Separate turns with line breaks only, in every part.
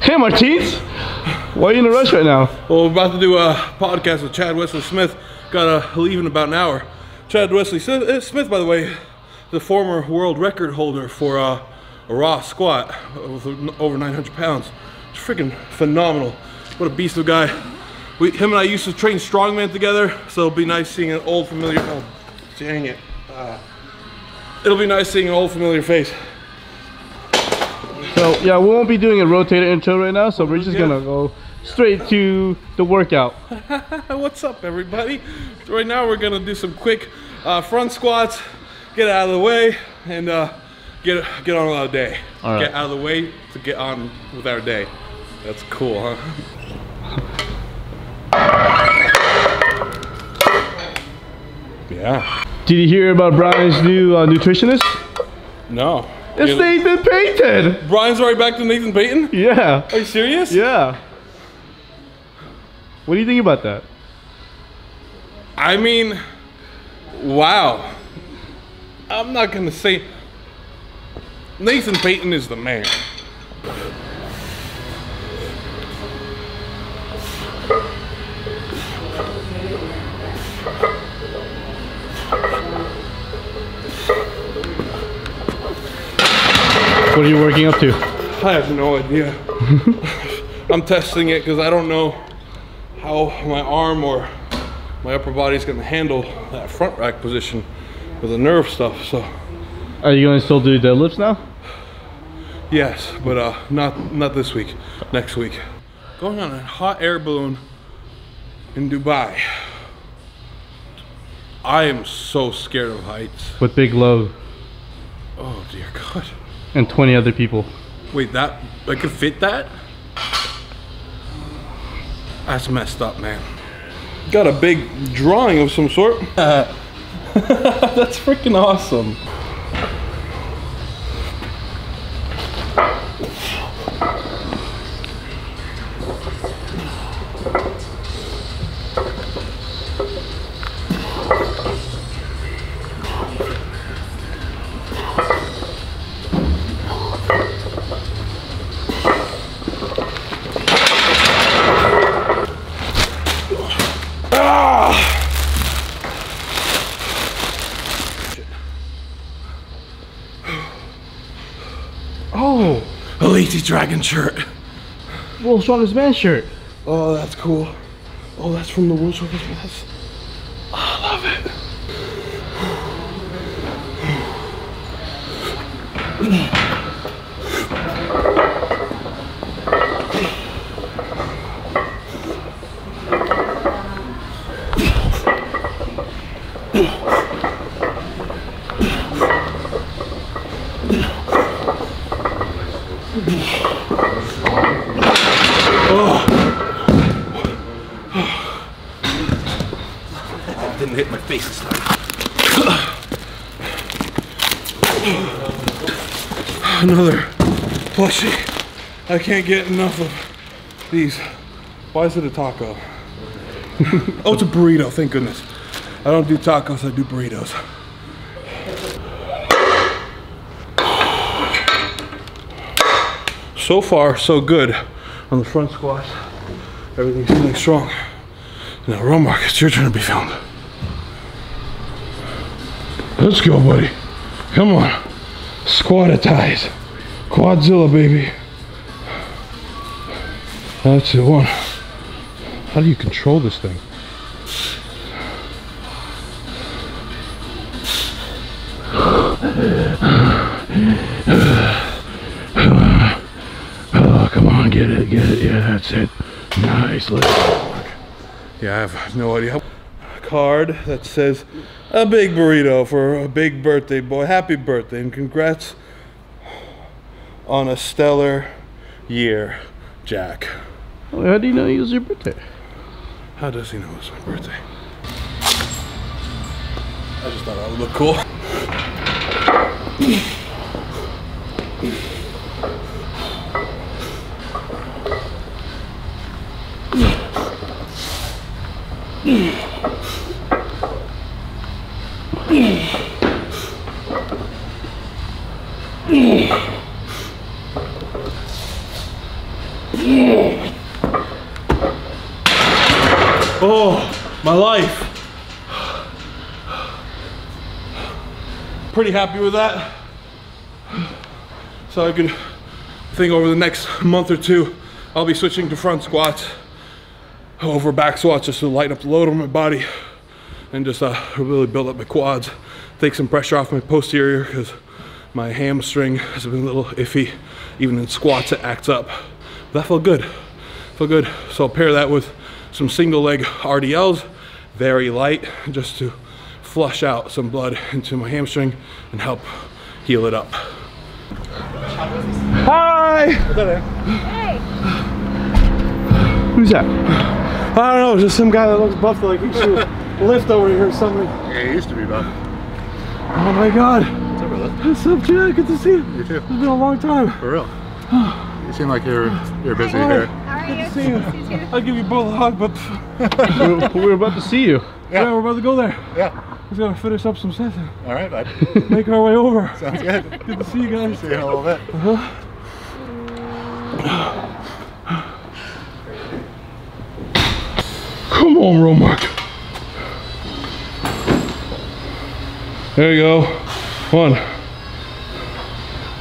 Hey Martins, why are you in a rush right now?
Well, we're about to do a podcast with Chad Wesley Smith. Gotta leave in about an hour. Chad Wesley Smith, by the way, the former world record holder for a raw squat with over 900 pounds. It's freaking phenomenal. What a beast of a guy. Him and I used to train Strongman together, so it'll be nice seeing an old familiar, oh, dang it. It'll be nice seeing an old familiar face.
So yeah, we won't be doing a rotator intro right now, so we're just gonna go straight to the workout.
What's up, everybody? Right now we're gonna do some quick front squats, get out of the way, and get on with our day.
All right.
Get out of the way to get on with our day. That's cool, huh? Yeah.
Did you hear about Brian's new nutritionist?
No.
It's Nathan Payton!
Brian's already back to Nathan Payton?
Yeah.
Are you serious?
Yeah. What do you think about that?
I mean, wow. I'm not gonna say Nathan Payton is the man.
What are you working up to?
I have no idea. I'm testing it because I don't know how my arm or my upper body is going to handle that front rack position with the nerve stuff. So,
are you going to still do deadlifts now?
yes, but not this week. Next week. Going on a hot air balloon in Dubai. I am so scared of heights.
With Big Love
Oh dear God.
and 20 other people.
Wait, that I could fit that? That's messed up, man. Got a big drawing of some sort. That's freaking awesome.
Oh!
A Licis Dragon shirt.
World's Strongest Man shirt.
Oh, that's cool. Oh, that's from the World's Strongest Man. Oh, I love it. Didn't hit my face this time. Another plushie. I can't get enough of these. Why is it a taco? Oh, it's a burrito, thank goodness. I don't do tacos, I do burritos. So far, so good on the front squat. Everything's feeling strong. Now, Romark, it's your turn to be filmed. Let's go, buddy. Come on. Squat-atize. Quadzilla, baby. That's the one. How do you control this thing? Oh, come on, get it. Yeah, that's it. Nice. Let's go. Yeah, I have no idea. Card that says a big burrito for a big birthday boy. Happy birthday and congrats on a stellar year, Jack.
Oh, how do you know it was your birthday?
How does he know it's my birthday? I just thought that would look cool. Oh, my life. Pretty happy with that. So I could think over the next month or two, I'll be switching to front squats over back squats just to lighten up the load on my body and just really build up my quads, take some pressure off my posterior because my hamstring has been a little iffy. Even in squats it acts up. But that felt good, So I'll pair that with some single leg RDLs, very light, just to flush out some blood into my hamstring and help heal it up. Hi!
Hey!
Who's that?
I don't know, just some guy that looks buff like he should lift over here or something.
Yeah, he used to be buff.
Oh my god.
What's up, brother?
What's up, Chad? Good to see you.
You too.
It's been a long time.
For real. You seem like you're busy
Oh.
here.
How are
Good
you?
to see you. I'll give you both a hug, but
We're about to see you.
yeah, we're about to go there.
Yeah.
Just gotta finish up some sets and
All right, bud.
make our way over.
Sounds good.
Good to see you guys.
See you in a little bit.
Come on, Romark. There you go. 1,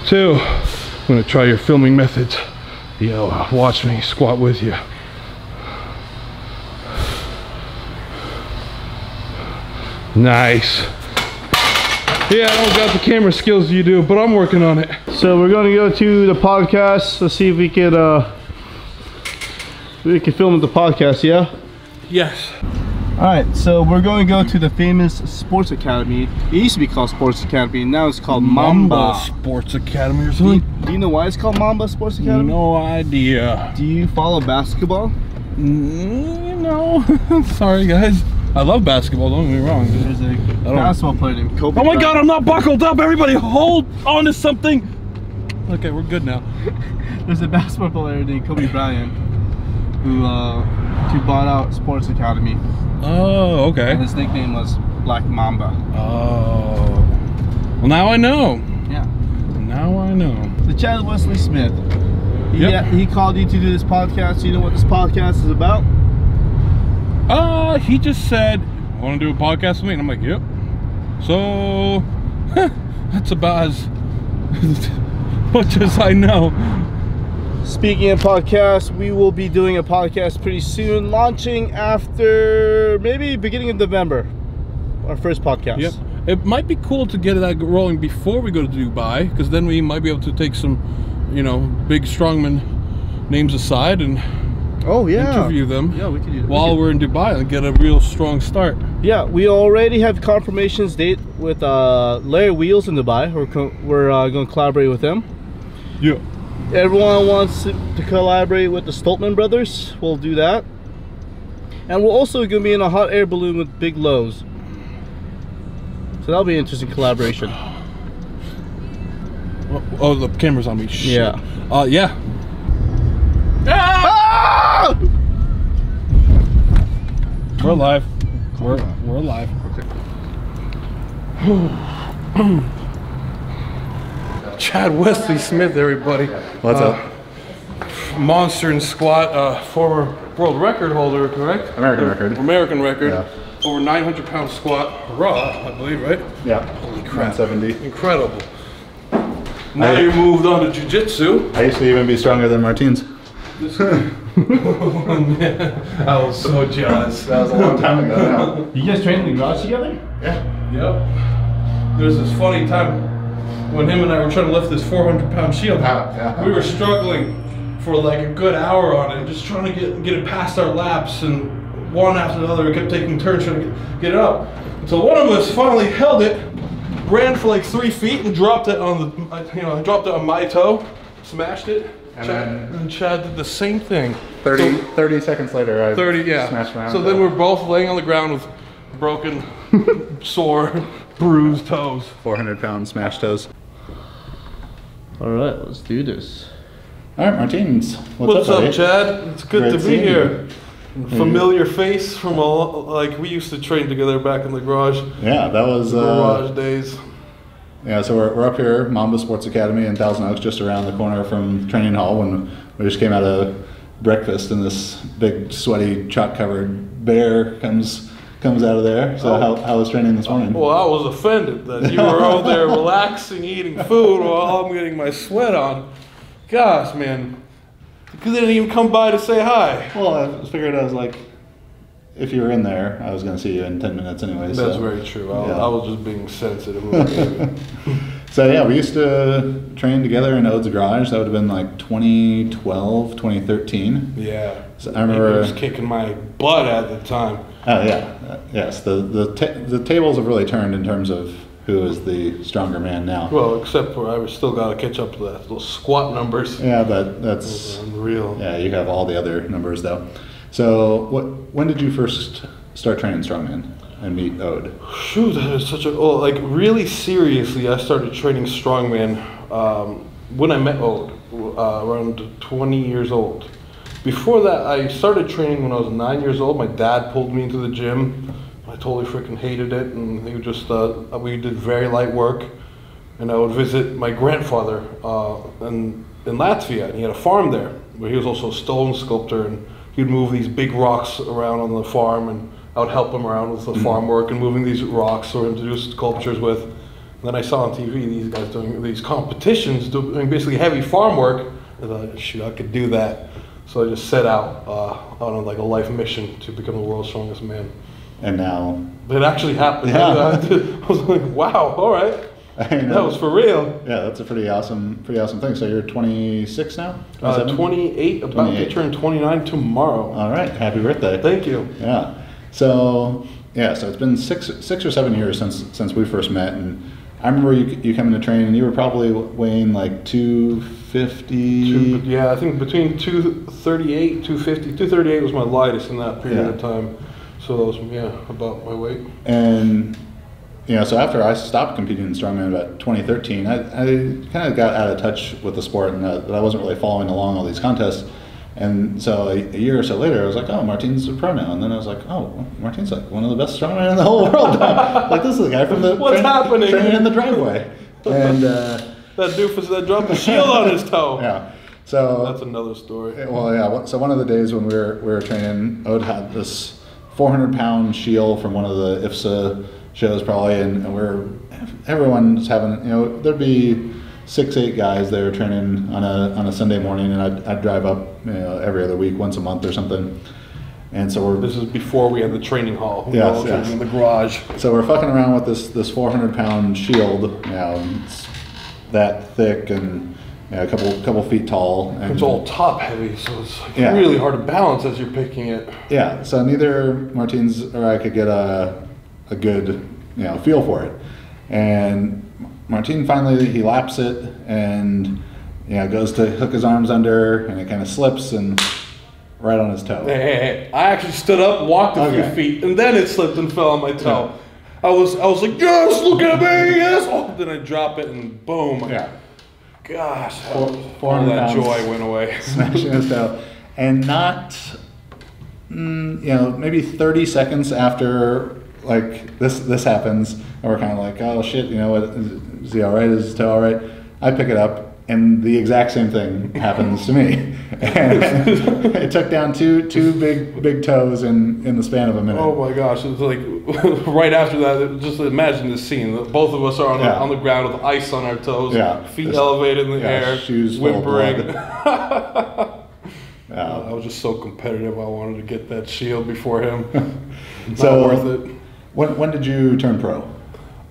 2. I'm gonna try your filming methods. Yo, watch me squat with you. Nice. Yeah, I don't got the camera skills you do, but I'm working on it.
So we're going to go to the podcast. Let's see if we can film the podcast, yeah?
Yes.
Alright, so we're going to go to the famous Sports Academy. It used to be called Sports Academy, now it's called Mamba.
Sports Academy or
Do
something?
you know why it's called Mamba Sports Academy?
No idea.
Do you follow basketball?
No. Sorry, guys. I love basketball, don't get me wrong.
There's a basketball player named Kobe
Oh my
Bryant.
god, I'm not buckled up! Everybody hold on to something! Okay, we're good now.
There's a basketball player named Kobe Bryant who bought out Sports Academy.
Oh, okay.
And his nickname was Black Mamba.
Oh. Well, now I know.
Yeah.
Now I know.
So Chad Wesley Smith.
Yep.
He called you to do this podcast. You know what this podcast is about?
He just said, want to do a podcast with me? And I'm like, yep. So, that's about as much as I know.
Speaking of podcasts, we will be doing a podcast pretty soon, launching after maybe beginning of November. Our first podcast.
Yep. It might be cool to get that rolling before we go to Dubai, because then we might be able to take some, you know, big strongman names aside and interview them.
Yeah, we could do that.
While we're in Dubai and get a real strong start.
Yeah, we already have confirmations date with Larry Wheels in Dubai. We're going to collaborate with them.
Yeah.
Everyone wants to collaborate with the Stoltman brothers. We'll do that. And we're also going to be in a hot air balloon with Big Lows. So that'll be an interesting collaboration.
Oh, the camera's on me. Shit.
Yeah.
Yeah.
Ah!
We're alive. We're alive. Chad Wesley Smith, everybody.
What's up?
Monster in squat, former world record holder, correct?
American record.
American record.
Yeah.
Over 900 pound squat raw, I believe, right?
Yeah.
Holy crap.
170.
Incredible. Now you moved on to jiu-jitsu.
I used to even be stronger than Martins.
I was so jealous.
That was a long time ago now.
You guys trained in the garage together?
Yeah.
Yep. There's this funny time when him and I were trying to lift this 400 pound shield.
Yeah.
We were struggling for like a good hour on it, just trying to get it past our laps, and one after another we kept taking turns trying to get it up. So one of us finally held it, ran for like 3 feet and dropped it on the, I dropped it on my toe, smashed it. And Chad did the same thing.
30 seconds later, I smashed my own
So
toe.
then we're both laying on the ground with broken, sore, bruised toes.
400-pound smash toes.
All right, let's do this.
All right, Martins.
What's up,
buddy?
Chad? It's good
Great
to be
seeing
here.
you.
Familiar face from like we used to train together back in the garage.
Yeah, that was
Garage days.
yeah. So we're up here, Mamba Sports Academy in Thousand Oaks, just around the corner from Training Hall. When we just came out of breakfast, and this big, sweaty, chalk-covered bear comes out of there. So how was training this morning?
Well, I was offended that you were out there relaxing, eating food while I'm getting my sweat on. Gosh, man. You didn't even come by to say hi.
Well, I figured I was like, if you were in there, I was going to see you in 10 minutes anyway.
That's very true. I was just being sensitive.
So yeah, we used to train together in Ode's garage. That would have been like 2012, 2013.
Yeah.
So I remember
he was kicking my butt at the time.
Oh yeah, yes. The tables have really turned in terms of who is the stronger man now.
Well, except for I still got to catch up to those squat numbers.
Yeah, but that's
unreal.
Yeah, you have all the other numbers though. So when did you first start training strongman and meet Ode?
Shoot, that is such a really seriously. I started training strongman when I met Ode, around 20 years old. Before that, I started training when I was 9 years old. My dad pulled me into the gym. I totally freaking hated it, and he just we did very light work. And I would visit my grandfather in Latvia, and he had a farm there, where he was also a stone sculptor, and he'd move these big rocks around on the farm, and I would help him around with the farm work and moving these rocks for him to do sculptures with. And then I saw on TV these guys doing these competitions, doing basically heavy farm work. I thought, shoot, I could do that. So I just set out on like a life mission to become the world's strongest man.
And now
it actually happened.
Yeah.
I was like, wow, all right. That was for real.
Yeah, that's a pretty awesome thing. So you're 26 now?
28, about to turn 29 tomorrow.
All right, happy birthday.
Thank you.
Yeah. So it's been six or 7 years since we first met, and I remember you coming to train, and you were probably weighing like 250.
Yeah, I think between 238, 250, 238 was my lightest in that period of time. So that was about my weight.
And so after I stopped competing in strongman about 2013, I kind of got out of touch with the sport, and that I wasn't really following along all these contests. And so a year or so later, I was like, oh, Martin's a pro now. And then I was like, oh, Martin's like one of the best strongmen in the whole world. Like, this is the guy from the training in the driveway. And
that doofus that dropped the shield on his toe.
Yeah. So
that's another story.
Well, yeah. So one of the days when we were training, Ode had this 400-pound shield from one of the IFSA shows probably, and everyone's having, there'd be 6-8 guys there training on a Sunday morning, and I'd drive up every other week, once a month or something. And so
this is before we had the training hall.
Yes.
In the garage.
So we're fucking around with this 400-pound shield. It's that thick and a couple feet tall. And
it's all top heavy, so it's really hard to balance as you're picking it.
Yeah. So neither Martins or I could get a good feel for it. And Martin finally, he laps it and goes to hook his arms under, and it kind of slips and right on his toe.
Hey. I actually stood up, walked a few feet, and then it slipped and fell on my toe. Yeah. I was like, yes, look at me, yes. Oh, then I drop it and boom.
Yeah.
Gosh, all that joy went away.
Smashing his toe. And not, maybe 30 seconds after like this happens, and we're kind of like, oh shit, is he all right? Is his toe all right? I pick it up, and the exact same thing happens to me. And it took down two big toes in the span of a minute.
Oh my gosh! It was like right after that. Just imagine this scene: both of us are on the ground with ice on our toes, feet elevated in the air,
shoes
whimpering. I was just so competitive. I wanted to get that shield before him. Not worth it.
When did you turn pro?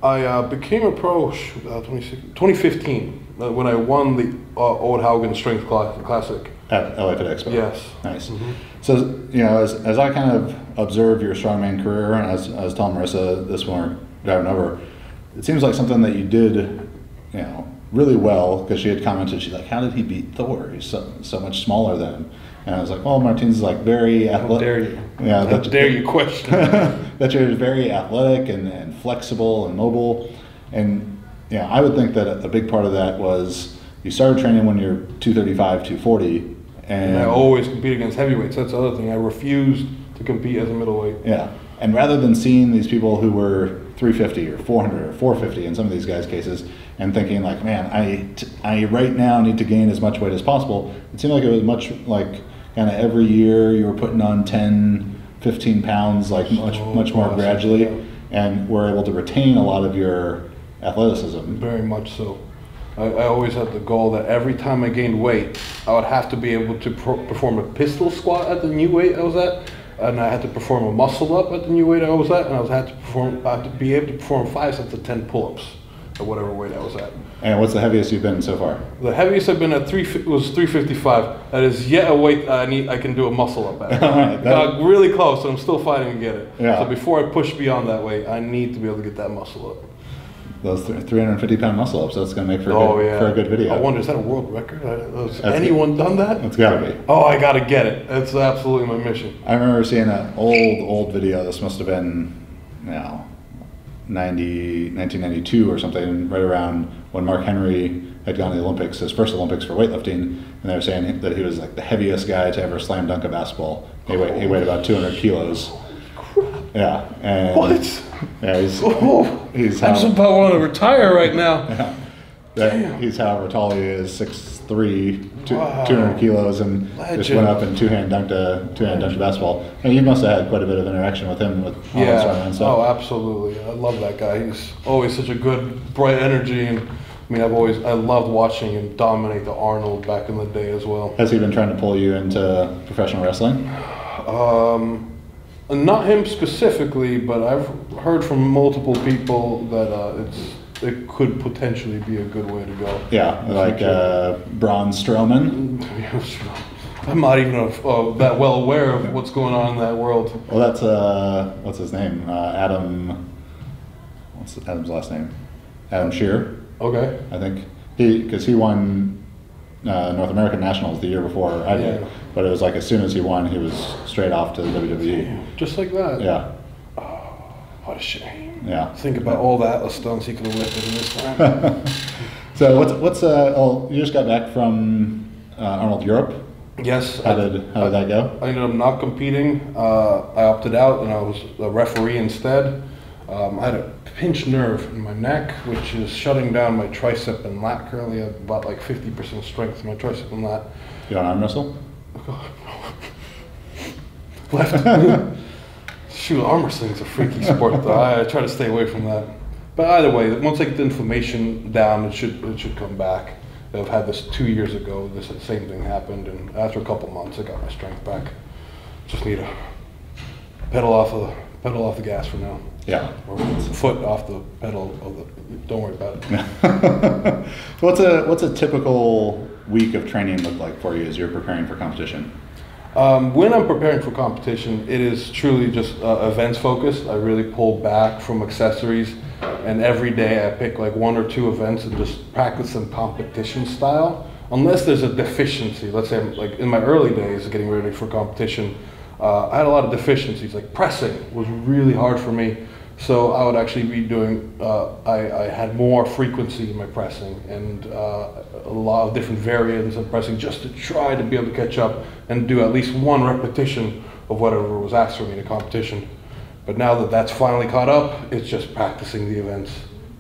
I became a pro 2015 when I won the Old Haugen Strength Classic.
At LA Fit Expo?
Yes.
Nice. Mm-hmm. So, as I kind of observe your strongman career, and as I was telling Marissa this when we were driving over, it seems like something that you did, really well, because she had commented, she's like, how did he beat Thor? He's so much smaller than him. And I was like, well, Martin's like very athletic.
How dare you? Yeah, how dare you question
that you're very athletic and flexible and mobile. And I would think that a big part of that was you started training when you're 235, 240.
And I always compete against heavyweights. That's the other thing. I refused to compete as a middleweight.
Yeah. And rather than seeing these people who were 350 or 400 or 450 in some of these guys' cases and thinking like, man, I right now need to gain as much weight as possible, it seemed like it was much like kind of every year you were putting on 10, 15 pounds, like much more gradually, and were able to retain a lot of your athleticism.
Very much so. I always had the goal that every time I gained weight, I would have to be able to perform a pistol squat at the new weight I was at, and I had to perform a muscle up at the new weight I was at, and I had to be able to perform 5 sets of 10 pull-ups at whatever weight I was at.
And what's the heaviest you've been so far?
The heaviest I've been at was 355. That is yet a weight I can do a muscle up at.
Right,
got really close, and I'm still fighting to get it.
Yeah.
So before I push beyond that weight, I need to be able to get that muscle up.
Those 350-pound muscle ups, that's going to make for a good video.
I wonder, is that a world record? Has anyone done that?
It's got to be.
Oh, I got to get it. That's absolutely my mission.
I remember seeing an old video. This must have been, 1992 or something, right around when Mark Henry had gone to the Olympics, his first Olympics for weightlifting, and they were saying that he was like the heaviest guy to ever slam dunk a basketball. He weighed about 200 kilos. Yeah. And
what?
Yeah, he's
I just about want to retire right now.
Yeah. He's however tall he is, 6'3", 200 kilos, and just went up and two-hand dunked a basketball. And you must have had quite a bit of interaction with him with all this and stuff.
Oh, absolutely. I love that guy. He's always such a good, bright energy, and I mean, I loved watching him dominate the Arnold back in the day as well.
Has he been trying to pull you into professional wrestling?
Not him specifically, but I've heard from multiple people that it could potentially be a good way to go.
Yeah, like Braun Strowman.
I'm not even that well aware of what's going on in that world.
Well, that's what's his name? Adam. What's Adam's last name? Adam Shearer.
Okay.
I think because he won North American Nationals the year before I did, but it was like as soon as he won, he was straight off to the WWE.
Damn, just like that.
Yeah.
Oh, what a shame.
Yeah.
Think about all the Atlas stones he could have lifted in this time.
So what's you just got back from Arnold Europe?
Yes.
How did that go?
I ended up not competing. I opted out and I was a referee instead. I had a pinched nerve in my neck, which is shutting down my tricep and lat. Currently, I have about like 50% strength in my tricep and lat.
You want arm wrestle?
Left. Shoot, arm wrestling's a freaky sport, though. I try to stay away from that. But either way, once I get the inflammation down, it should come back. I've had this 2 years ago. This same thing happened, and after a couple months, I got my strength back. Just need to pedal off the gas for now.
Yeah.
Or foot off the pedal of the. Don't worry about it.
What's a typical week of training look like for you as you're preparing for competition?
When I'm preparing for competition, it is truly just events focused. I really pull back from accessories, and every day I pick like 1 or 2 events and just practice them competition style. Unless there's a deficiency, let's say like in my early days of getting ready for competition, I had a lot of deficiencies. Like pressing was really hard for me, so I would actually be doing. I had more frequency in my pressing and a lot of different variants of pressing just to try to be able to catch up and do at least 1 repetition of whatever was asked for me in a competition. But now that that's finally caught up, it's just practicing the events.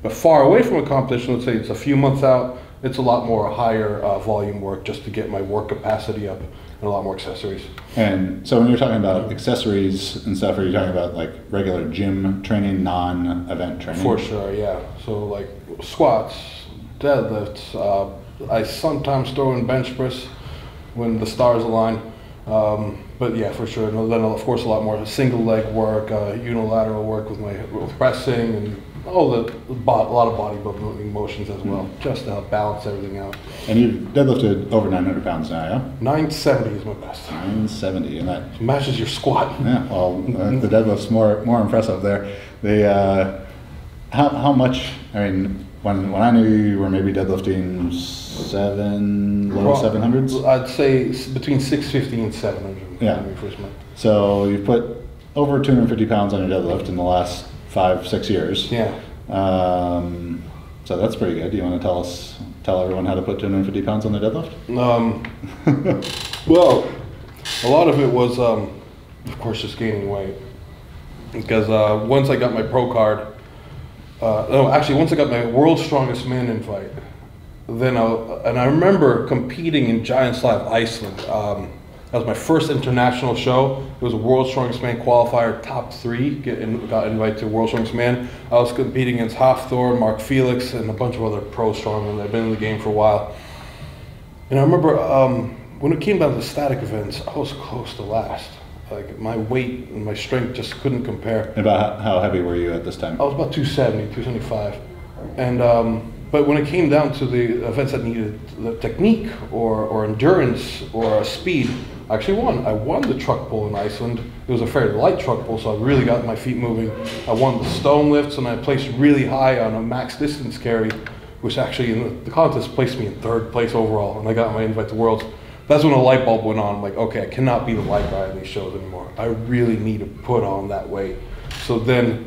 But far away from a competition, let's say it's a few months out, it's a lot more higher volume work just to get my work capacity up and a lot more accessories. And
so when you're talking about accessories and stuff, are you talking about like regular gym training, non-event training?
For sure, yeah. So like squats, deadlifts, I sometimes throw in bench press when the stars align. But yeah, for sure. And then of course a lot more single leg work, unilateral work with pressing, and a lot of bodybuilding motions as well, just to help balance everything out.
And you've deadlifted over 900 pounds now, yeah?
970 is my best.
970, and that
matches your squat.
Yeah, well, the deadlift's more impressive there. How much? I mean, when I knew you were maybe deadlifting low 700s.
I'd say between 650 and 700.
Yeah.
When we first met.
So you've put over 250 pounds on your deadlift in the last 5-6 years.
Yeah.
So that's pretty good. Do you want to tell everyone how to put 250 pounds on their deadlift?
Well, a lot of it was, of course, just gaining weight. Because once I got my pro card, once I got my World's Strongest Man invite, then I remember competing in Giant Slab, Iceland. That was my first international show. It was a World's Strongest Man qualifier, top 3. Got invited to World's Strongest Man. I was competing against Hafthor, Mark Felix, and a bunch of other pro strongmen that had been in the game for a while. And I remember when it came down to the static events, I was close to last. Like my weight and my strength just couldn't compare.
About how heavy were you at this time?
I was about 270, 275. And but when it came down to the events that needed the technique or endurance or speed, I actually won. I won the truck pull in Iceland. It was a fairly light truck pull, so I really got my feet moving. I won the stone lifts, and I placed really high on a max distance carry, which actually in the contest placed me in 3rd place overall, and I got my invite to Worlds. That's when a light bulb went on. I'm like, okay, I cannot be the light guy in these shows anymore. I really need to put on that weight. So then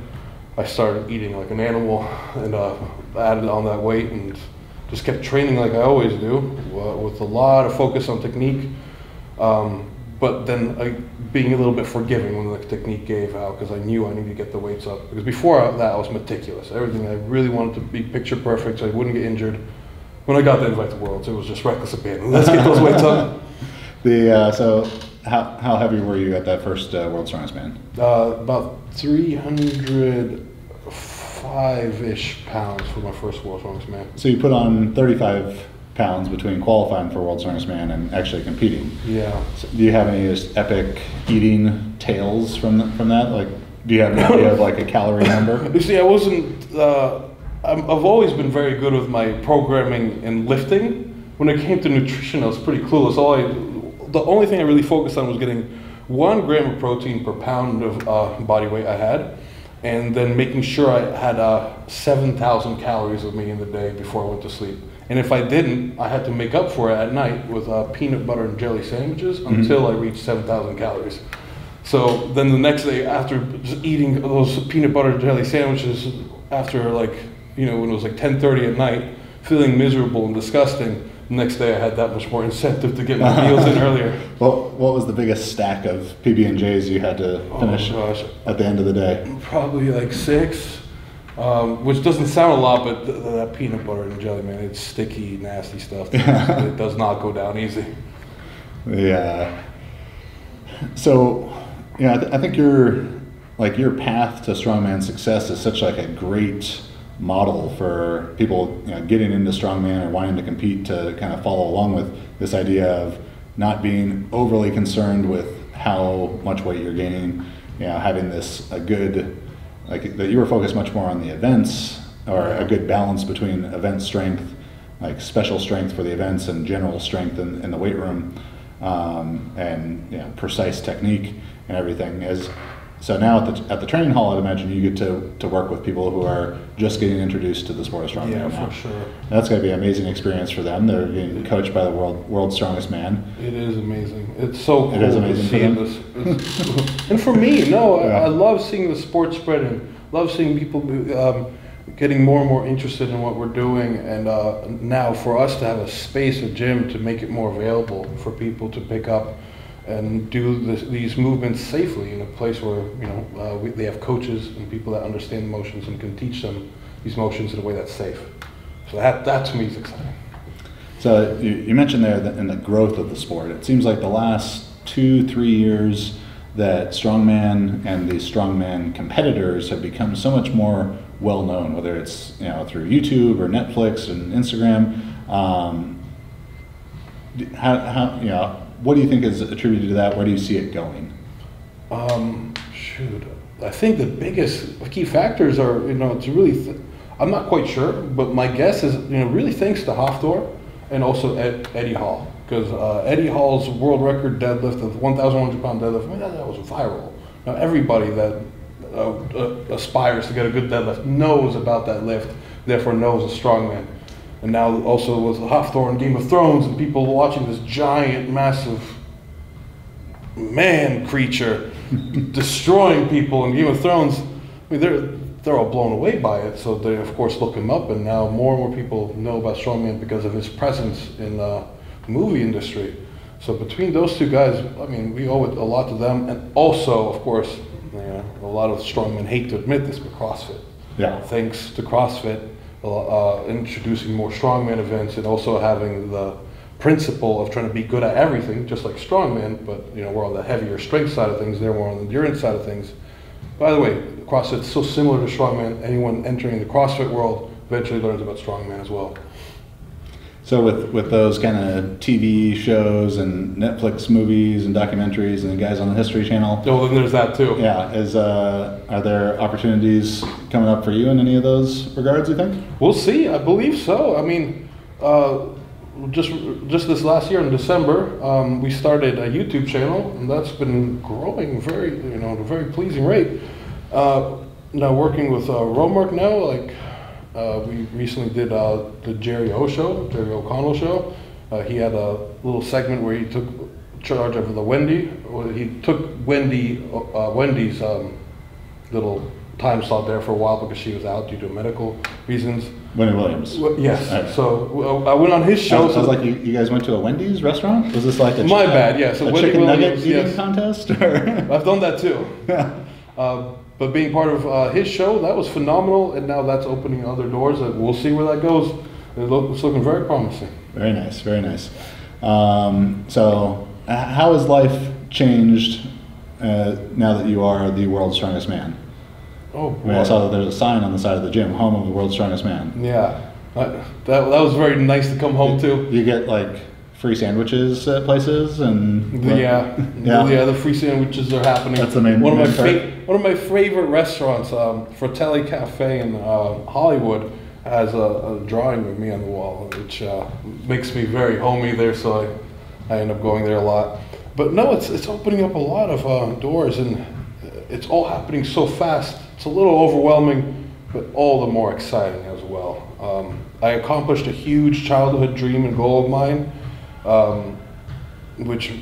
I started eating like an animal and added on that weight and just kept training like I always do, with a lot of focus on technique. But then being a little bit forgiving when the technique gave out, because I knew I needed to get the weights up. Because before that I was meticulous. Everything, I really wanted to be picture perfect so I wouldn't get injured. When I got the invite to Worlds, it was just reckless abandon. Let's get those weights up.
So how heavy were you at that first World's Strongest Man?
About 305-ish pounds for my first World's Strongest Man.
So you put on 35 pounds between qualifying for World's Strongest Man and actually competing.
Yeah.
So do you have any just epic eating tales from that? Like, do you have an idea of like a calorie number?
You see, I wasn't. I've always been very good with my programming and lifting. When it came to nutrition, I was pretty clueless. The only thing I really focused on was getting 1 gram of protein per pound of body weight I had, and then making sure I had 7,000 calories with me in the day before I went to sleep. And if I didn't, I had to make up for it at night with peanut butter and jelly sandwiches until I reached 7,000 calories. So then the next day, after just eating those peanut butter and jelly sandwiches, after when it was like 10:30 at night, feeling miserable and disgusting, the next day I had that much more incentive to get my meals in earlier.
Well, what was the biggest stack of PB&Js you had to finish at the end of the day?
Probably like 6, which doesn't sound a lot, but that peanut butter and jelly, man, it's sticky, nasty stuff. It does not go down easy.
Yeah. So, I think your path to strongman success is such like a great model for people getting into strongman or wanting to compete, to kind of follow along with this idea of not being overly concerned with how much weight you're gaining, having a good, like that you were focused much more on the events, or a good balance between event strength, like special strength for the events and general strength in the weight room, and precise technique and everything. So now at the training hall, I'd imagine you get to work with people who are just getting introduced to the sport of strongman.
Yeah,
now.
for sure.
That's going to be an amazing experience for them. They're being coached by the world's strongest man.
It is amazing. It's so cool.
It is amazing for them.
And for me, I love seeing the sport spreading. Love seeing people getting more and more interested in what we're doing, and now for us to have a space, a gym, to make it more available for people to pick up and do these movements safely in a place where they have coaches and people that understand motions and can teach them these motions in a way that's safe. So that to me is exciting.
So you mentioned there in the growth of the sport, it seems like the last 2-3 years that strongman and these strongman competitors have become so much more well known, whether it's through YouTube or Netflix and Instagram. What do you think is attributed to that? Where do you see it going?
I think the biggest key factors are, it's really, I'm not quite sure, but my guess is, really thanks to Hafthor and also Eddie Hall. Because Eddie Hall's world record deadlift of 1,100 pound deadlift, that was viral. Now everybody that aspires to get a good deadlift knows about that lift, therefore knows a strongman. And now also with Hafthor and Game of Thrones and people watching this giant, massive man creature destroying people in Game of Thrones, they're all blown away by it. So they of course look him up, and now more and more people know about strongman because of his presence in the movie industry. So between those two guys, we owe it a lot to them, and also of course, a lot of strongmen hate to admit this, but CrossFit.
Yeah. Thanks
to CrossFit. Introducing more strongman events and also having the principle of trying to be good at everything, just like strongman, but you know, we're on the heavier strength side of things, they're more on the endurance side of things. By the way, CrossFit's so similar to strongman, anyone entering the CrossFit world eventually learns about strongman as well.
So with those kind of TV shows and Netflix movies and documentaries and the guys on the History Channel.
Oh, then there's that too.
Yeah, are there opportunities coming up for you in any of those regards, you think?
We'll see, I believe so. I mean, just this last year in December, we started a YouTube channel, and that's been growing at a very pleasing rate. Now working with Romark now, like we recently did the Jerry O'Connell show. He had a little segment where he took charge of the Wendy. He took Wendy's little time slot there for a while because she was out due to medical reasons.
Wendy Williams.
Yes.
Right.
So I went on his show.
Sounds like you guys went to a Wendy's restaurant? Was this like a
my bad? Yeah. So
a
Wendy
chicken nugget
Williams,
eating
yes.
contest? Or?
I've done that too. But being part of his show, that was phenomenal, and now that's opening other doors. And we'll see where that goes. It's looking very promising.
Very nice. Very nice. So how has life changed now that you are the world's strongest man?
Oh, boy.
I mean, I saw that there's a sign on the side of the gym, home of the world's strongest man.
Yeah, that was very nice to come home to.
You get like free sandwiches at places and
the free sandwiches are happening.
That's the main
one of
part.
my favorite restaurants, Fratelli Cafe in Hollywood, has a drawing of me on the wall, which makes me very homey there. So I end up going there a lot. But no, it's opening up a lot of doors, and it's all happening so fast. It's a little overwhelming, but all the more exciting as well. I accomplished a huge childhood dream and goal of mine, which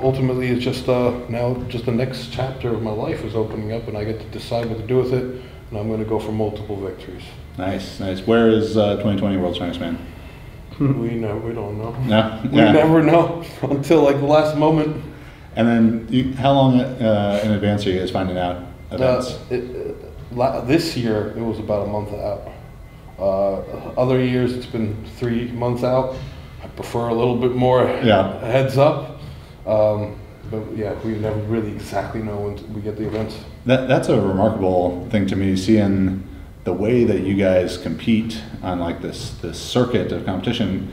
ultimately is just now just the next chapter of my life is opening up, and I get to decide what to do with it, and I'm going to go for multiple victories.
Nice. Where is 2020 World's Strongest Man?
We don't know.
No?
We never know until like the last moment.
And then, how long in advance are you guys finding out events?
This year, it was about a month out. Other years, it's been 3 months out. I prefer a little bit more heads up. But yeah, we never really exactly know when we get the events.
That's a remarkable thing to me, seeing the way that you guys compete on like this circuit of competition,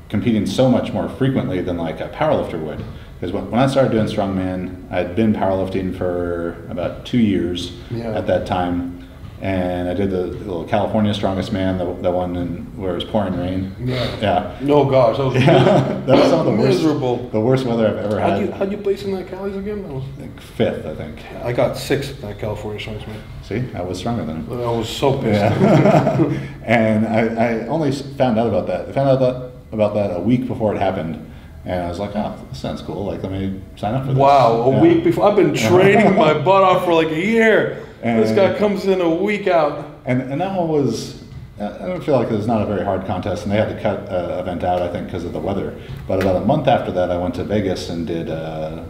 competing so much more frequently than like a powerlifter would. Because when I started doing strongman, I'd been powerlifting for about 2 years at that time, and I did the little California Strongest Man, the one where it was pouring rain. Yeah.
No, gosh, that was
that was some of the
miserable.
The worst weather I've ever had.
How'd you place in that Cali's again? That was
like 5th, I think.
I got 6th in that California Strongest Man.
See, I was stronger than him.
I was so pissed.
Yeah. And I only found out about that. I found out about that a week before it happened. And I was like, oh, this sounds cool. Like, let me sign up for this.
Wow, a week before. I've been training my butt off for like a year. And this guy comes in a week out.
And that one was, I don't feel like it was not a very hard contest. And they had to cut an event out, I think, because of the weather. But about a month after that, I went to Vegas and did a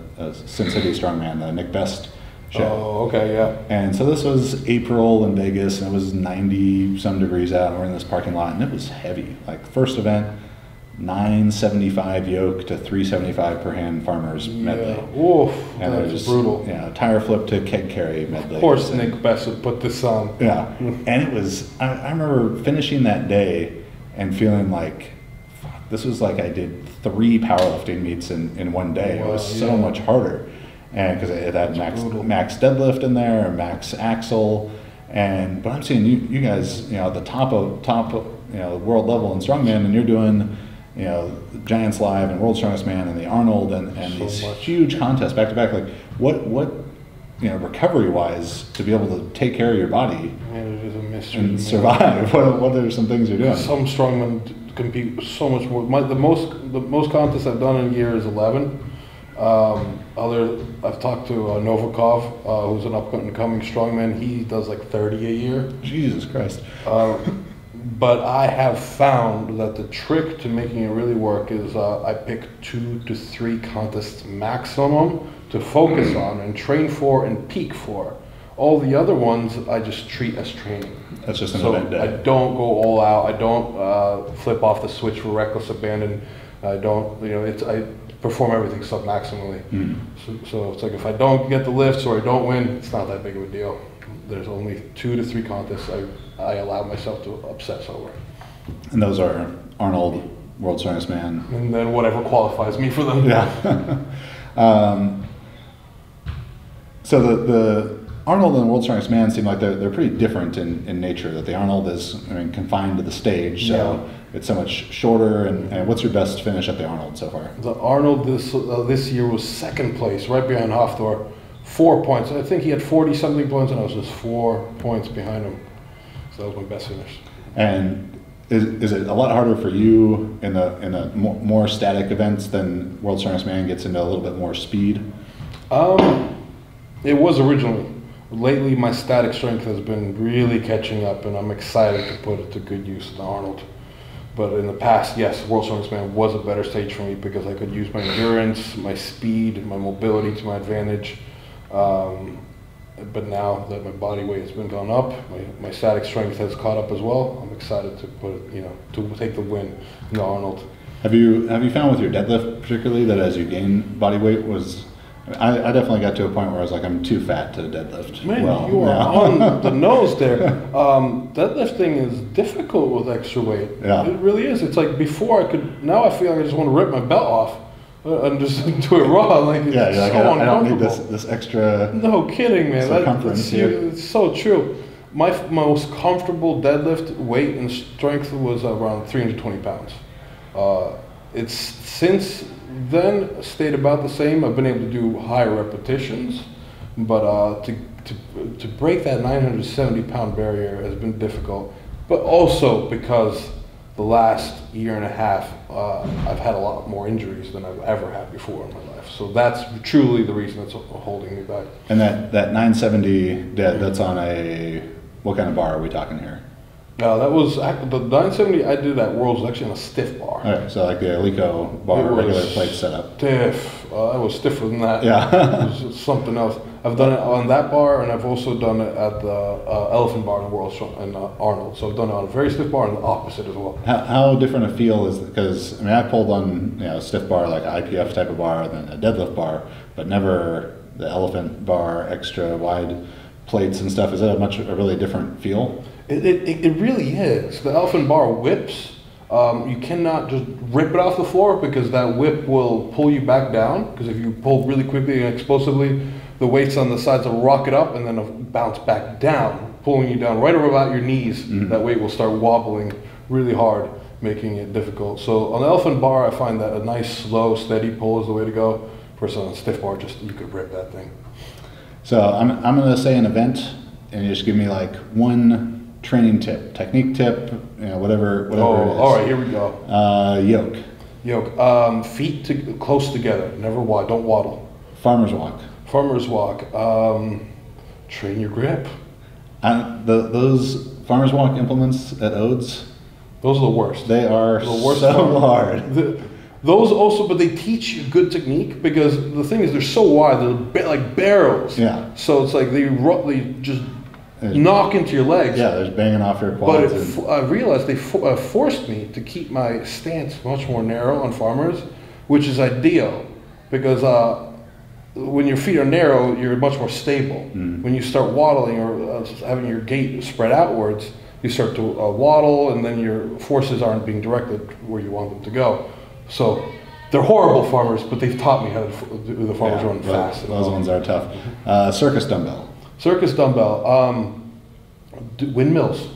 Sin City Strongman, the Nick Best show.
Oh, okay, yeah.
And so this was April in Vegas, and it was 90-some degrees out. And we're in this parking lot, and it was heavy. Like, first event, 975 yoke to 375 per hand farmers medley.
Oof,
and
that's brutal.
Yeah, tire flip to keg carry medley.
Of course, Nick Best would put this on.
Yeah, and it was. I remember finishing that day and feeling like, fuck, this was like I did 3 powerlifting meets in one day. It was so much harder, and because it had max deadlift in there, and max axle, but I'm seeing you guys, at the top of world level in strongman, and you're doing. Giants Live and World's Strongest Man and the Arnold and these huge contests back to back. Like, what recovery wise to be able to take care of your body and survive? What are some things you're doing?
Some strongmen compete so much more. The most contests I've done in a year is 11. I've talked to Novikov, who's an up and coming strongman. He does like 30 a year.
Jesus Christ.
But I have found that the trick to making it really work is I pick 2 to 3 contests maximum to focus on and train for and peak for. All the other ones I just treat as training.
That's just an event day.
I don't go all out. I don't flip off the switch for reckless abandon. I don't, I perform everything sub-maximally. So it's like if I don't get the lifts or I don't win, it's not that big of a deal. There's only 2 to 3 contests I allow myself to obsess over.
And those are Arnold, World's Strongest Man.
And then whatever qualifies me for them.
Yeah. So the Arnold and the World's Strongest Man seem like they're pretty different in nature. That the Arnold is confined to the stage, so it's so much shorter. And what's your best finish at the Arnold so far?
The Arnold this year was 2nd place, right behind Hofthor, 4 points. I think he had 40-something points, and I was just 4 points behind him. So that was my best finish.
And is it a lot harder for you in the more static events than World's Strongest Man gets into a little bit more speed?
It was originally. Lately, my static strength has been really catching up, and I'm excited to put it to good use in the Arnold. But in the past, yes, World's Strongest Man was a better stage for me because I could use my endurance, my speed, my mobility to my advantage. But now that my body weight has been gone up, my static strength has caught up as well. I'm excited to put it, to take the win in the Arnold.
Have you found with your deadlift particularly that as you gain body weight I definitely got to a point where I was like, I'm too fat to deadlift.
Man, you are on the nose there. Deadlifting is difficult with extra weight.
Yeah.
It really is. It's like before now I feel like I just want to rip my belt off and just do it raw. Like it's
yeah, like,
so
I don't need
uncomfortable.
this extra.
No kidding, man.
Circumference
It's so true. My most comfortable deadlift weight and strength was around 320 pounds. It's since then stayed about the same. I've been able to do higher repetitions, but to break that 970-pound barrier has been difficult. But also because the last year and a half, I've had a lot more injuries than I've ever had before in my life. So that's truly the reason it's holding me back.
And that 970 that's on what kind of bar are we talking here?
That was the 970 I did at Worlds was actually on a stiff bar.
Okay, so like the Alico bar, regular plate setup.
Stiff. I was stiffer than that.
Yeah.
It was something else. I've done it on that bar, and I've also done it at the Elephant Bar in Worlds in Arnold. So I've done it on a very stiff bar and the opposite as well.
How different a feel is it? Because I pulled on a stiff bar like IPF type of bar than a deadlift bar, but never the Elephant Bar extra wide plates and stuff. Is that a really different feel?
It really is. The Elephant Bar whips. You cannot just rip it off the floor because that whip will pull you back down. Because if you pull really quickly and explosively, the weights on the sides will rocket up and then it'll bounce back down, pulling you down right over about your knees. Mm-hmm. That weight will start wobbling really hard, making it difficult. So on the Elephant Bar, I find that a nice, slow, steady pull is the way to go. Versus on a stiff bar, you could rip that thing.
So I'm going to say an event, and you just give me like one training tip, technique tip, whatever it is.
All right, here we go.
Yoke.
Feet close together. Never waddle. Don't waddle.
Farmer's walk.
Train your grip.
Those farmer's walk implements at Odes.
Those are the worst.
They are the worst so hard.
Those also, but they teach you good technique because the thing is they're so wide, they're like barrels.
Yeah.
So it's like they just knock into your legs.
Yeah, they're banging off your quads.
But I realized they forced me to keep my stance much more narrow on farmers, which is ideal because when your feet are narrow, you're much more stable. Mm. When you start waddling or having your gait spread outwards, you start to waddle, and then your forces aren't being directed where you want them to go. So they're horrible farmers, but they've taught me how to do the farmers run fast.
Those ones are tough. Circus dumbbell.
Windmills.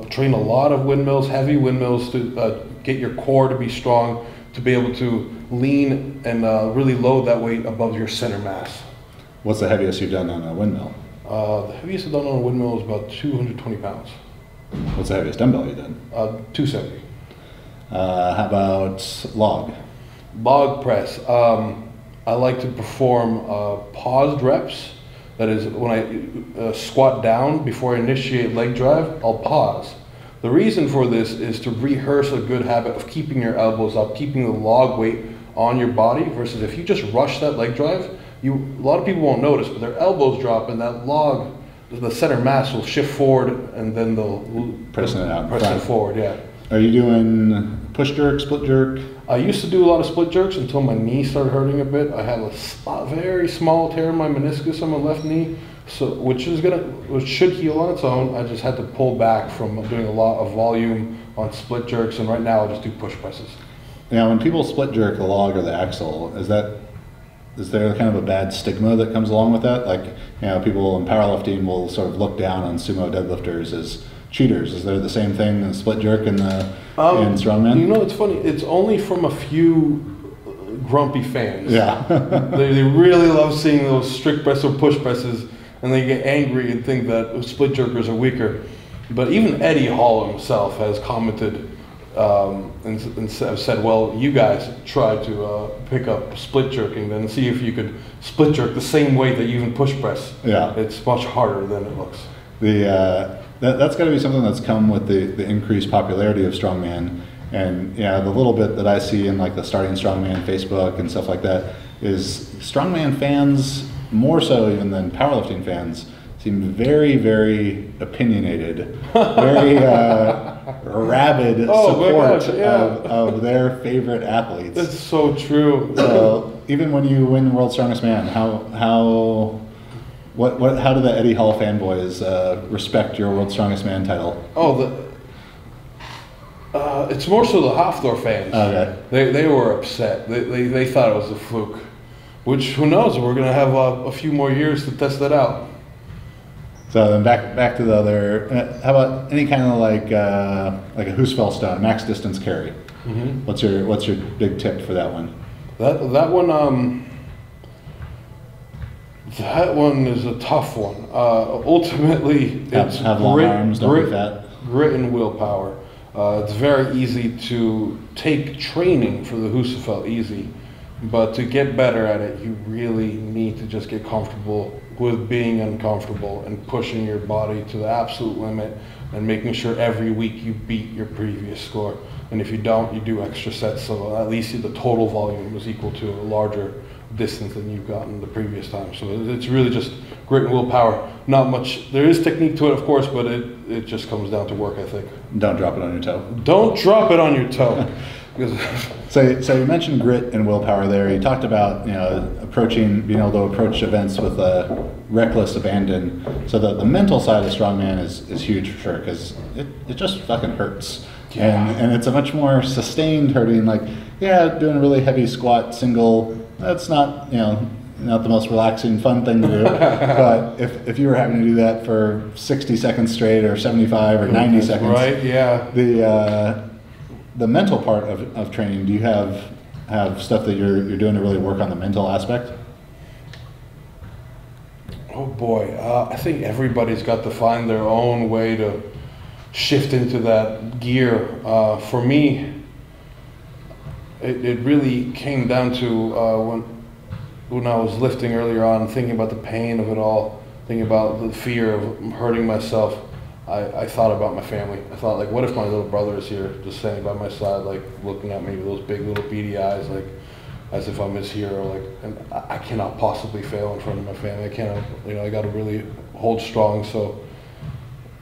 Train a lot of windmills, heavy windmills to get your core to be strong, to be able to lean and really load that weight above your center mass.
What's the heaviest you've done on a windmill?
The heaviest I've done on a windmill is about 220 pounds.
What's the heaviest dumbbell you've done?
270.
How about log?
Log press. I like to perform paused reps. That is, when I squat down before I initiate leg drive, I'll pause. The reason for this is to rehearse a good habit of keeping your elbows up, keeping the log weight on your body, versus if you just rush that leg drive, a lot of people won't notice, but their elbows drop and that log the center mass will shift forward, and then they'll
pressing it out,
press it forward. Yeah.
Are you doing push jerk, split jerk?
I used to do a lot of split jerks until my knee started hurting a bit. I have a very small tear in my meniscus on my left knee, so which should heal on its own. I just had to pull back from doing a lot of volume on split jerks, and right now I just do push presses.
Now, when people split jerk the log or the axle, is there kind of a bad stigma that comes along with that? Like, people in powerlifting will sort of look down on sumo deadlifters as cheaters. Is there the same thing in split jerk in strongman?
It's funny. It's only from a few grumpy fans.
Yeah.
they really love seeing those strict press or push presses, and they get angry and think that split jerkers are weaker. But even Eddie Hall himself has commented and said, well, you guys try to pick up split jerking, then see if you could split jerk the same weight that you even push press.
Yeah.
It's much harder than it looks.
That's got to be something that's come with the increased popularity of strongman. And the little bit that I see in like the Starting Strongman Facebook and stuff like that is strongman fans, more so even than powerlifting fans, seem very, very opinionated, very rabid support of their favorite athletes.
That's so true.
So even when you win World's Strongest Man, how do the Eddie Hall fanboys respect your World's Strongest Man title?
It's more so the Hafthor fans.
Okay.
They were upset. They thought it was a fluke. Which, who knows? We're going to have a few more years to test that out.
So then back to the other. How about any kind of like a Husfeld stone, max distance carry?
Mm-hmm.
What's your big tip for that one?
That one is a tough one. Ultimately, it's
have long arms, don't be fat.
Grit and willpower. It's very easy to take training for the Husfeld easy, but to get better at it, you really need to just get comfortable with being uncomfortable and pushing your body to the absolute limit and making sure every week you beat your previous score. And if you don't, you do extra sets, so at least the total volume is equal to a larger distance than you've gotten the previous time. So it's really just grit and willpower. Not much. There is technique to it, of course, but it just comes down to work ethic.
Don't drop it on your toe.
Don't drop it on your toe.
So you mentioned grit and willpower there. You talked about being able to approach events with a reckless abandon. So the mental side of strongman is huge for sure, because it just fucking hurts. Yeah. And it's a much more sustained hurting. Like, doing a really heavy squat single, that's not not the most relaxing, fun thing to do. But if you were having to do that for 60 seconds straight, or 75 or 90 seconds,
right? Yeah.
The mental part of training, do you have stuff that you're doing to really work on the mental aspect?
Oh boy, I think everybody's got to find their own way to shift into that gear. For me, it really came down to when I was lifting earlier on, thinking about the pain of it all, thinking about the fear of hurting myself. I thought about my family. I thought, like, what if my little brother is here, just standing by my side, like, looking at me with those big little beady eyes, like, as if I'm his hero, like, and I cannot possibly fail in front of my family. I cannot, I got to really hold strong. So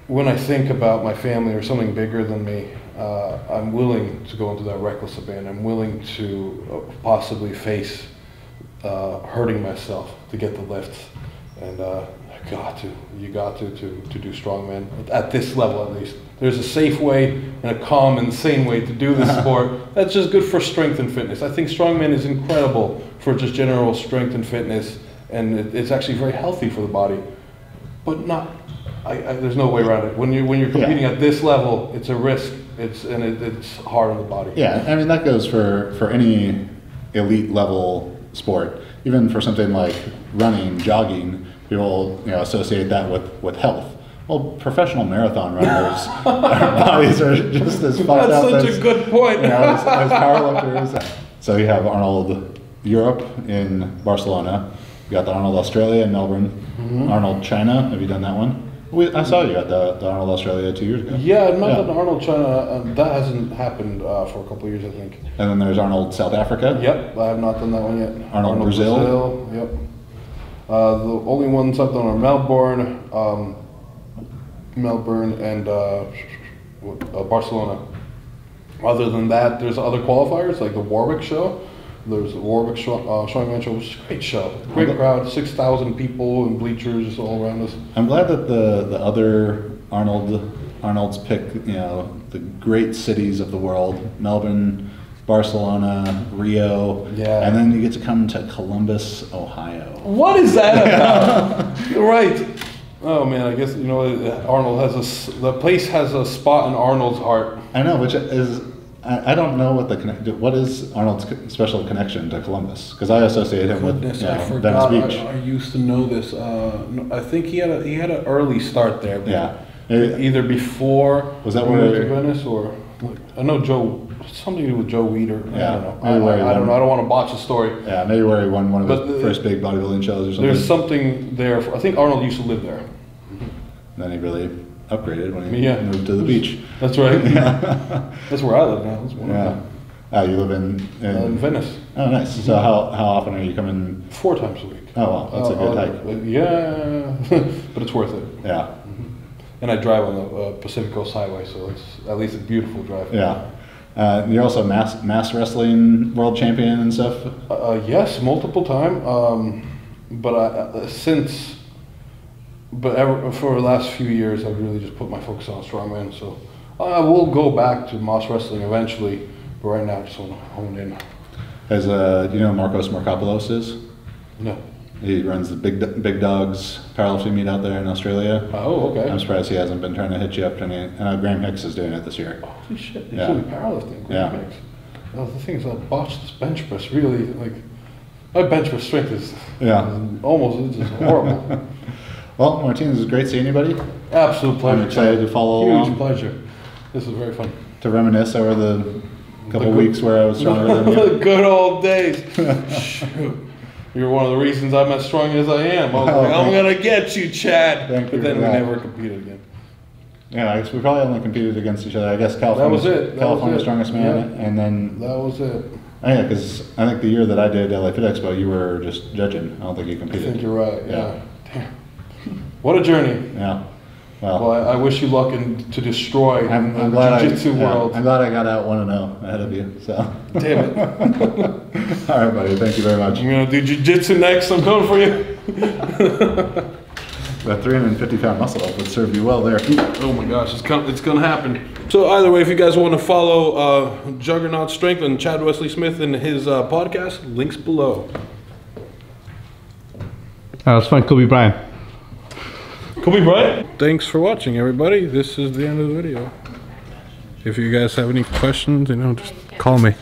when I think about my family or something bigger than me, I'm willing to go into that reckless abandon. I'm willing to possibly face hurting myself to get the lift, and you got to do strongman at this level. At least there's a safe way and a calm and sane way to do this sport that's just good for strength and fitness. I think strongman is incredible for just general strength and fitness, and it's actually very healthy for the body, but not there's no way around it. When you're competing at this level, it's a risk. It's hard on the body.
Yeah, I mean that goes for any elite level sport. Even for something like running, jogging, people associate that with health. Well, professional marathon runners, our bodies are just as fucked up as...
That's such a good point.
As powerlifters. So you have Arnold Europe in Barcelona. You got the Arnold Australia in Melbourne. Mm-hmm. Arnold China. Have you done that one? I saw you at the Arnold Australia 2 years ago.
Yeah, I've not done Arnold China. That hasn't happened for a couple of years, I think.
And then there's Arnold South Africa.
Yep, I have not done that one yet.
Arnold Brazil.
Yep. The only ones I've done are Melbourne and Barcelona. Other than that, there's other qualifiers like the Warwick show. There's the Warwick Strongman show, which is a great show. Great crowd, 6,000 people and bleachers all around us.
I'm glad that the other Arnold's pick, you know, the great cities of the world, Melbourne, Barcelona, Rio, and then you get to come to Columbus, Ohio.
What is that about? You're right. Oh man, I guess, you know, Arnold has the place has a spot in Arnold's heart.
I know, which is, I don't know what is Arnold's special connection to Columbus? Because I associate him with Venice Beach.
I used to know this. I think he had an early start there.
Yeah.
Either before
was that where
Venice or I know Joe. Something to do with Joe Weeder.
Yeah,
I don't know. I don't want to botch the story.
Yeah, maybe where he won one of his first big bodybuilding shows or something.
There's something there. I think Arnold used to live there.
Then he really upgraded when he moved to the beach.
That's right. That's where I live now.
You live in
Venice.
Oh, nice. So how often are you coming?
4 times a week.
Oh, wow. That's a good hike.
Yeah, but it's worth it.
Yeah.
And I drive on the Pacific Coast Highway, so it's at least a beautiful drive.
Yeah. You're also mass wrestling world champion and stuff?
Yes, multiple time. For the last few years, I've really just put my focus on strongman. So I will go back to mass wrestling eventually, but right now I just want to hone in.
Do you know who Marcos Markopoulos is?
No.
He runs the Big Dogs powerlifting meet out there in Australia.
Oh, okay.
I'm surprised he hasn't been trying to hit you up. Graham Hicks is doing it this year.
Holy shit! He's doing powerlifting. Graham Hicks. Well, the thing is, I botched this bench press. Really, like my bench press strength is almost just horrible.
Well, Martinez, it was great seeing you, buddy.
Absolute pleasure.
I'm excited to follow along.
Huge pleasure. This was very fun.
To reminisce over the couple weeks where I was stronger than you.
The good old days. Shoot. You're one of the reasons I'm as strong as I am. I was like, I'm going to get you, Chad. But then we never competed again.
Yeah, I guess we probably only competed against each other. I guess California Strongest Man, and then...
That was it.
Oh, yeah, because I think the year that I did LA Fit Expo, you were just judging. I don't think you competed.
I think you're right, yeah. Damn. What a journey.
Yeah.
Well, I wish you luck to destroy
the jiu-jitsu world. I'm glad I got out 1-0 ahead of you. So.
Damn it.
All right, buddy. Thank you very much.
I'm going to do jiu-jitsu next. I'm coming for you.
That 350-pound muscle up would serve you well there.
Oh my gosh, it's going to happen. So either way, if you guys want to follow Juggernaut Strength and Chad Wesley Smith and his podcast, links below.
That was fun, Kobe Bryant.
Kobe Bryant. Thanks for watching, everybody. This is the end of the video. If you guys have any questions, just call me.